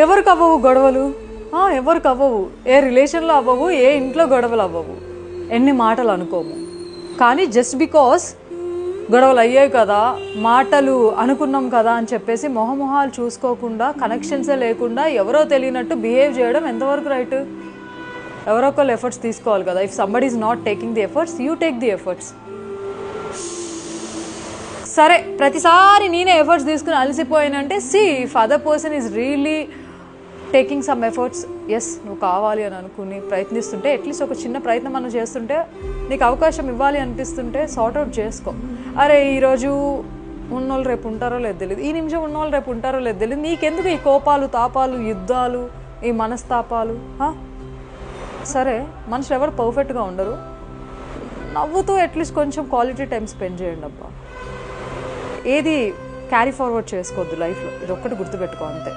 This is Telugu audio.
ఎవరికి అవ్వవు గొడవలు? ఎవరికి అవ్వవు. ఏ రిలేషన్లో అవ్వవు, ఏ ఇంట్లో గొడవలు అవ్వవు, ఎన్ని మాటలు అనుకోము. కానీ జస్ట్ బికాస్ గొడవలు అయ్యాయి కదా, మాటలు అనుకున్నాం కదా అని చెప్పేసి మొహమొహాలు చూసుకోకుండా, కనెక్షన్సే లేకుండా ఎవరో తెలియనట్టు బిహేవ్ చేయడం ఎంతవరకు రైట్? ఎవరో ఒకళ్ళు ఎఫర్ట్స్ తీసుకోవాలి కదా. If somebody is not taking the efforts, you take the efforts. సరే, ప్రతిసారి నేనే ఎఫర్ట్స్ తీసుకుని అలసిపోయానంటే, see if other person is really taking some efforts, yes నువ్వు కావాలి అని అనుకుని ప్రయత్నిస్తుంటే, అట్లీస్ట్ ఒక చిన్న ప్రయత్నం మనం చేస్తుంటే, నీకు అవకాశం ఇవ్వాలి అనిపిస్తుంటే సార్ట్అవుట్ చేసుకో. అరే ఈరోజు ఉన్నోళ్ళు రేపు ఉంటారో లేదు తెలియదు, ఈ నిమిషం ఉన్నోళ్ళు రేపు ఉంటారో లేదు తెలియదు, నీకెందుకు ఈ కోపాలు, తాపాలు, యుద్ధాలు, ఈ మనస్తాపాలు? సరే, మనుషులు ఎవరు పర్ఫెక్ట్గా ఉండరు. నవ్వుతూ అట్లీస్ట్ కొంచెం క్వాలిటీ టైం స్పెండ్ చేయండి అబ్బా. ఏది క్యారీ ఫార్వర్డ్ చేసుకోవద్దు లైఫ్లో, ఇది ఒక్కటి గుర్తుపెట్టుకో అంతే.